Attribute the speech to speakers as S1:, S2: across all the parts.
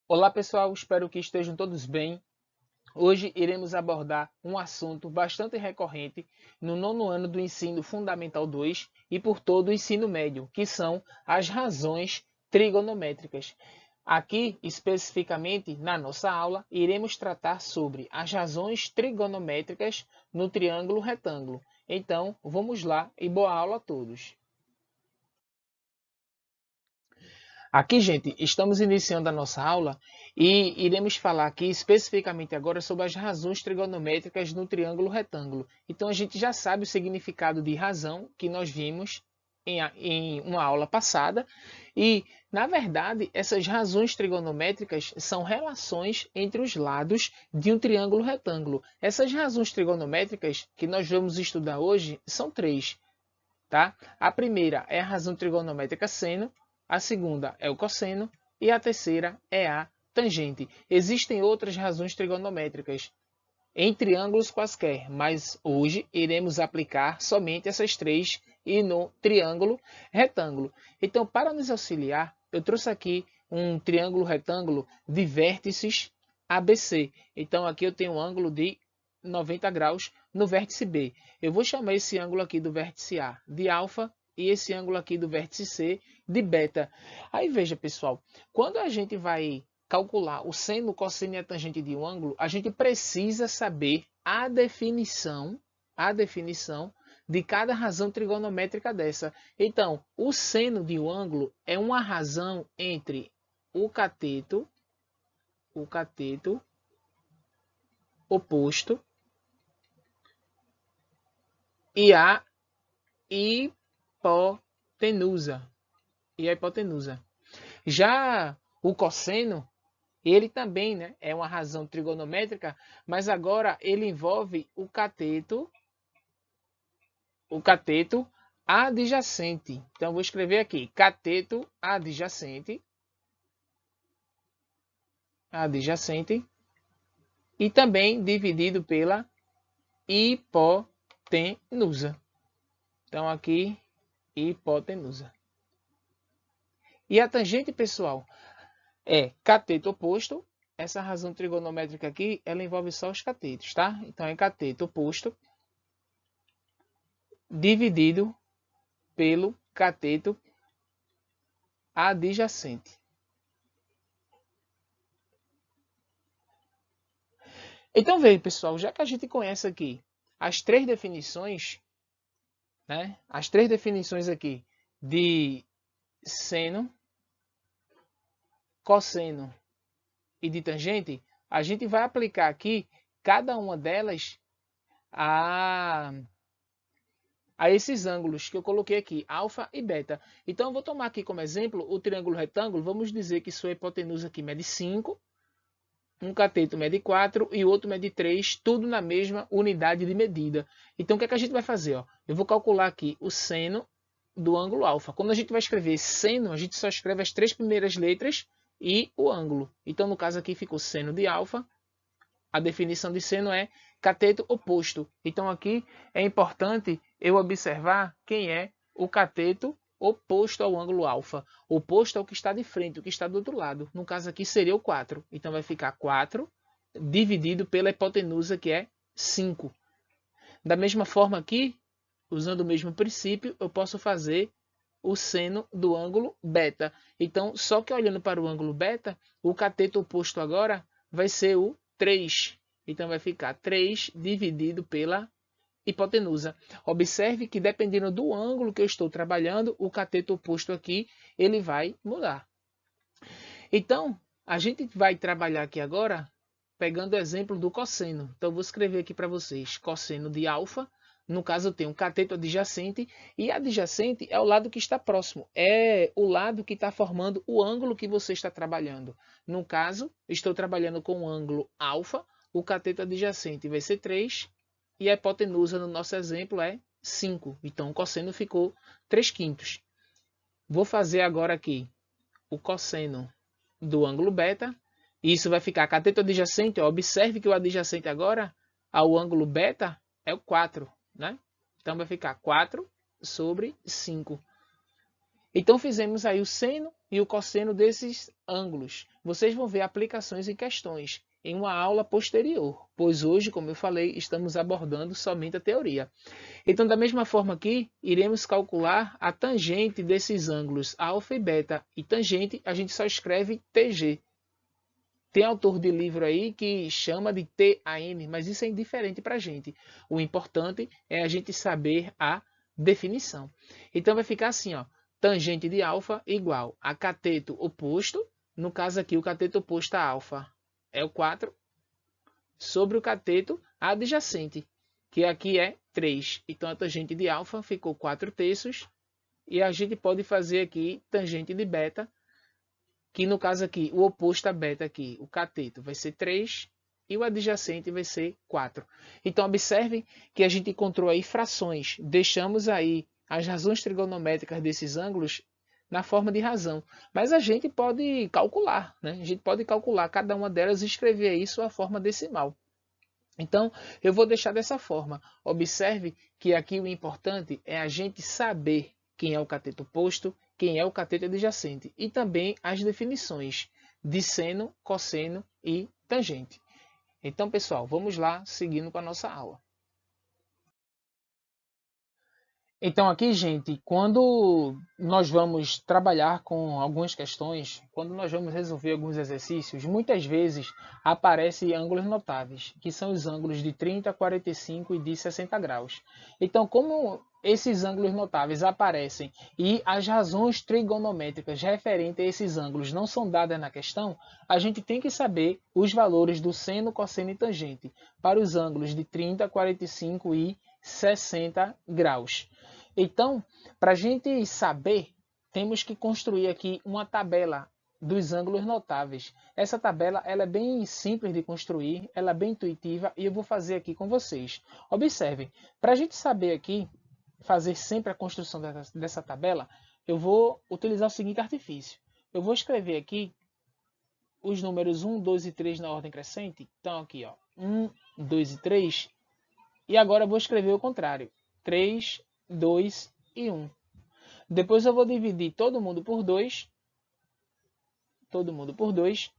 S1: Olá pessoal, espero que estejam todos bem. Hoje iremos abordar um assunto bastante recorrente no nono ano do ensino fundamental 2 e por todo o ensino médio, que são as razões trigonométricas. Aqui, especificamente na nossa aula, iremos tratar sobre as razões trigonométricas no triângulo retângulo. Então, vamos lá e boa aula a todos. Aqui, gente, estamos iniciando a nossa aula e iremos falar aqui especificamente agora sobre as razões trigonométricas no triângulo retângulo. Então, a gente já sabe o significado de razão que nós vimos em uma aula passada e, na verdade, essas razões trigonométricas são relações entre os lados de um triângulo retângulo. Essas razões trigonométricas que nós vamos estudar hoje são três. Tá? A primeira é a razão trigonométrica seno, a segunda é o cosseno e a terceira é a tangente. Existem outras razões trigonométricas em triângulos quaisquer, mas hoje iremos aplicar somente essas três e no triângulo retângulo. Então, para nos auxiliar, eu trouxe aqui um triângulo retângulo de vértices ABC. Então, aqui eu tenho um ângulo de 90 graus no vértice B. Eu vou chamar esse ângulo aqui do vértice A de alfa e esse ângulo aqui do vértice C de beta. Aí veja, pessoal, quando a gente vai calcular o seno, o cosseno e a tangente de um ângulo, a gente precisa saber a definição de cada razão trigonométrica dessa. Então, o seno de um ângulo é uma razão entre o cateto oposto e a hipotenusa. Já o cosseno, ele também, né, é uma razão trigonométrica, mas agora ele envolve o cateto adjacente. Então, vou escrever aqui, cateto adjacente, e também dividido pela hipotenusa. Então, aqui, hipotenusa. E a tangente, pessoal, é cateto oposto. Essa razão trigonométrica aqui, ela envolve só os catetos, tá? Então, é cateto oposto dividido pelo cateto adjacente. Então, veja, pessoal, já que a gente conhece aqui as três definições, né? As três definições aqui de seno, cosseno e de tangente, a gente vai aplicar aqui cada uma delas a esses ângulos que eu coloquei aqui, alfa e beta. Então, eu vou tomar aqui como exemplo o triângulo retângulo. Vamos dizer que sua hipotenusa aqui mede 5, um cateto mede 4 e o outro mede 3, tudo na mesma unidade de medida. Então, o que é que a gente vai fazer? Ó? Eu vou calcular aqui o seno do ângulo alfa. Quando a gente vai escrever seno, a gente só escreve as três primeiras letras e o ângulo. Então, no caso aqui, ficou seno de alfa. A definição de seno é cateto oposto. Então, aqui é importante eu observar quem é o cateto oposto ao ângulo alfa. Oposto ao que está de frente, o que está do outro lado. No caso aqui seria o 4. Então, vai ficar 4 dividido pela hipotenusa, que é 5. Da mesma forma aqui, usando o mesmo princípio, eu posso fazer o seno do ângulo beta. Então, só que olhando para o ângulo beta, o cateto oposto agora vai ser o 3. Então, vai ficar 3 dividido pela hipotenusa. Observe que dependendo do ângulo que eu estou trabalhando, o cateto oposto aqui, ele vai mudar. Então, a gente vai trabalhar aqui agora, pegando o exemplo do cosseno. Então, eu vou escrever aqui para vocês, cosseno de alfa. No caso, eu tenho um cateto adjacente, e adjacente é o lado que está próximo. É o lado que está formando o ângulo que você está trabalhando. No caso, estou trabalhando com o ângulo alfa, o cateto adjacente vai ser 3, e a hipotenusa no nosso exemplo é 5. Então, o cosseno ficou 3/5. Vou fazer agora aqui o cosseno do ângulo beta. Isso vai ficar cateto adjacente. Ó, observe que o adjacente agora ao ângulo beta é o 4. Né? Então, vai ficar 4 sobre 5. Então fizemos aí o seno e o cosseno desses ângulos. Vocês vão ver aplicações e questões em uma aula posterior, pois hoje, como eu falei, estamos abordando somente a teoria. Então, da mesma forma aqui, iremos calcular a tangente desses ângulos alfa e beta. E tangente, a gente só escreve TG. Tem autor de livro aí que chama de TAN, mas isso é indiferente para a gente. O importante é a gente saber a definição. Então, vai ficar assim, ó. Tangente de alfa igual a cateto oposto. No caso aqui, o cateto oposto a alfa é o 4, sobre o cateto adjacente, que aqui é 3. Então, a tangente de alfa ficou 4/3. E a gente pode fazer aqui tangente de beta, que no caso aqui, o oposto a beta aqui, o cateto, vai ser 3 e o adjacente vai ser 4. Então, observe que a gente encontrou aí frações. Deixamos aí as razões trigonométricas desses ângulos na forma de razão. Mas a gente pode calcular, né? A gente pode calcular cada uma delas e escrever aí sua forma decimal. Então, eu vou deixar dessa forma. Observe que aqui o importante é a gente saber quem é o cateto oposto, quem é o cateto adjacente e também as definições de seno, cosseno e tangente. Então, pessoal, vamos lá, seguindo com a nossa aula. Então aqui, gente, quando nós vamos trabalhar com algumas questões, quando nós vamos resolver alguns exercícios, muitas vezes aparecem ângulos notáveis, que são os ângulos de 30, 45 e de 60 graus. Então, como esses ângulos notáveis aparecem e as razões trigonométricas referentes a esses ângulos não são dadas na questão, a gente tem que saber os valores do seno, cosseno e tangente para os ângulos de 30, 45 e 60 graus. Então, para a gente saber, temos que construir aqui uma tabela dos ângulos notáveis. Essa tabela ela é bem simples de construir, ela é bem intuitiva e eu vou fazer aqui com vocês. Observem, para a gente saber aqui, fazer sempre a construção dessa tabela, eu vou utilizar o seguinte artifício. Eu vou escrever aqui os números 1, 2 e 3 na ordem crescente. Então aqui, ó, 1, 2 e 3. E agora eu vou escrever o contrário. 3, 2 e 1. Depois eu vou dividir todo mundo por 2. Todo mundo por 2.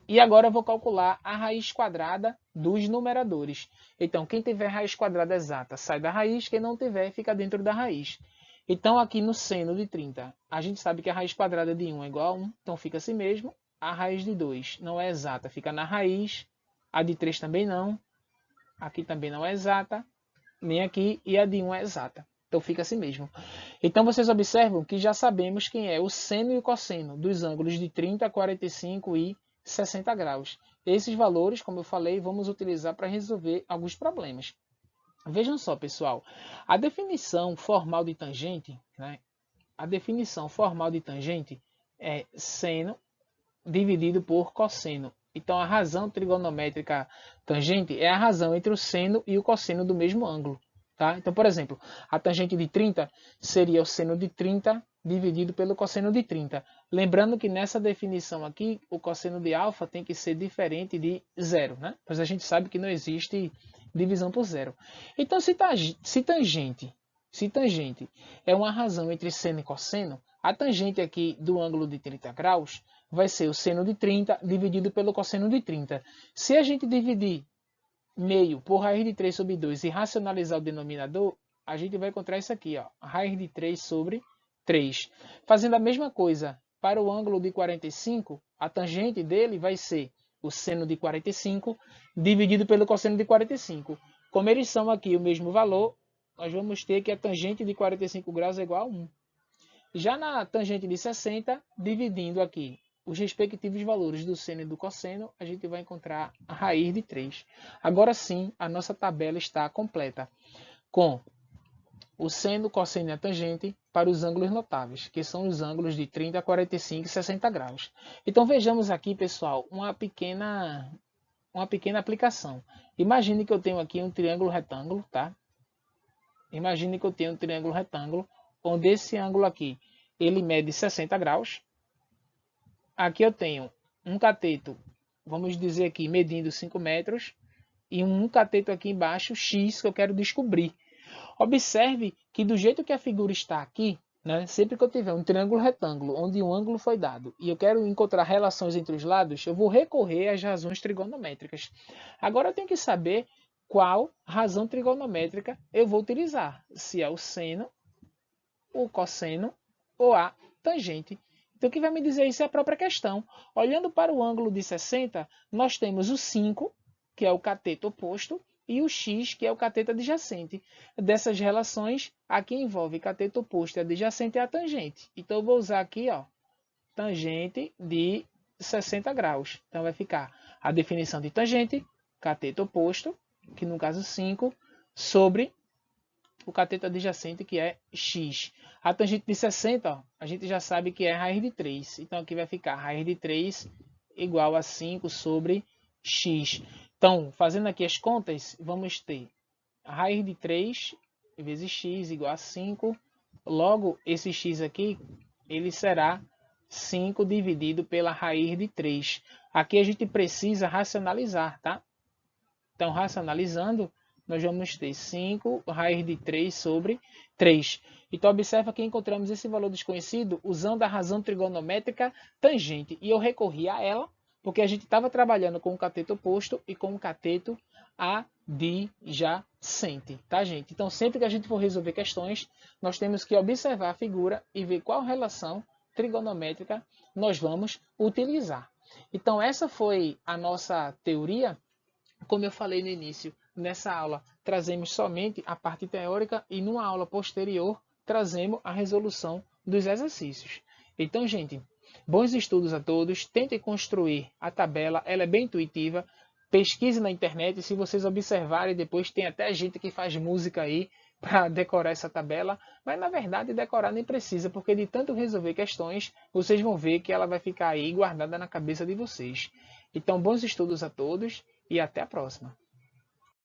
S1: E agora eu vou calcular a raiz quadrada dos numeradores. Então, quem tiver raiz quadrada exata sai da raiz, quem não tiver fica dentro da raiz. Então, aqui no seno de 30, a gente sabe que a raiz quadrada de 1 é igual a 1, então fica assim mesmo. A raiz de 2 não é exata, fica na raiz. A de 3 também não. Aqui também não é exata, nem aqui, e a de 1 é exata. Então fica assim mesmo. Então vocês observam que já sabemos quem é o seno e o cosseno dos ângulos de 30, 45 e 60 graus. Esses valores, como eu falei, vamos utilizar para resolver alguns problemas. Vejam só, pessoal, a definição formal de tangente, né? A definição formal de tangente é seno dividido por cosseno. Então, a razão trigonométrica tangente é a razão entre o seno e o cosseno do mesmo ângulo. Tá? Então, por exemplo, a tangente de 30 seria o seno de 30 dividido pelo cosseno de 30. Lembrando que nessa definição aqui, o cosseno de alfa tem que ser diferente de zero, né? Pois a gente sabe que não existe divisão por zero. Então, se tangente é uma razão entre seno e cosseno, a tangente aqui do ângulo de 30 graus vai ser o seno de 30 dividido pelo cosseno de 30. Se a gente dividir meio por raiz de 3 sobre 2 e racionalizar o denominador, a gente vai encontrar isso aqui, ó, raiz de 3 sobre 3. Fazendo a mesma coisa para o ângulo de 45, a tangente dele vai ser o seno de 45 dividido pelo cosseno de 45. Como eles são aqui o mesmo valor, nós vamos ter que a tangente de 45 graus é igual a 1. Já na tangente de 60, dividindo aqui os respectivos valores do seno e do cosseno, a gente vai encontrar a raiz de 3. Agora sim, a nossa tabela está completa, com o seno, cosseno e a tangente para os ângulos notáveis, que são os ângulos de 30, 45 e 60 graus. Então vejamos aqui, pessoal, uma pequena aplicação. Imagine que eu tenho aqui um triângulo retângulo, tá? Imagine que eu tenho um triângulo retângulo, onde esse ângulo aqui, ele mede 60 graus. Aqui eu tenho um cateto, vamos dizer aqui, medindo 5 metros, e um cateto aqui embaixo, X, que eu quero descobrir. Observe que do jeito que a figura está aqui, né? Sempre que eu tiver um triângulo retângulo onde um ângulo foi dado e eu quero encontrar relações entre os lados, eu vou recorrer às razões trigonométricas. Agora eu tenho que saber qual razão trigonométrica eu vou utilizar, se é o seno, o cosseno ou a tangente. Então, o que vai me dizer isso é a própria questão. Olhando para o ângulo de 60, nós temos o 5, que é o cateto oposto, e o x, que é o cateto adjacente. Dessas relações, a que envolve cateto oposto e adjacente é a tangente. Então, eu vou usar aqui, ó, tangente de 60 graus. Então, vai ficar a definição de tangente, cateto oposto, que no caso 5, sobre o cateto adjacente, que é x. A tangente de 60, ó, a gente já sabe que é raiz de 3. Então, aqui vai ficar raiz de 3 igual a 5 sobre x. Então, fazendo aqui as contas, vamos ter a raiz de 3 vezes x igual a 5. Logo, esse x aqui, ele será 5 dividido pela raiz de 3. Aqui a gente precisa racionalizar, tá? Então, racionalizando, nós vamos ter 5 raiz de 3 sobre 3. Então, observa que encontramos esse valor desconhecido usando a razão trigonométrica tangente. E eu recorri a ela porque a gente estava trabalhando com o cateto oposto e com o cateto adjacente, tá, gente? Então, sempre que a gente for resolver questões, nós temos que observar a figura e ver qual relação trigonométrica nós vamos utilizar. Então, essa foi a nossa teoria. Como eu falei no início, nessa aula trazemos somente a parte teórica e numa aula posterior trazemos a resolução dos exercícios. Então, gente, bons estudos a todos. Tentem construir a tabela, ela é bem intuitiva. Pesquise na internet, se vocês observarem depois, tem até gente que faz música aí para decorar essa tabela, mas na verdade decorar nem precisa, porque de tanto resolver questões, vocês vão ver que ela vai ficar aí guardada na cabeça de vocês. Então, bons estudos a todos e até a próxima.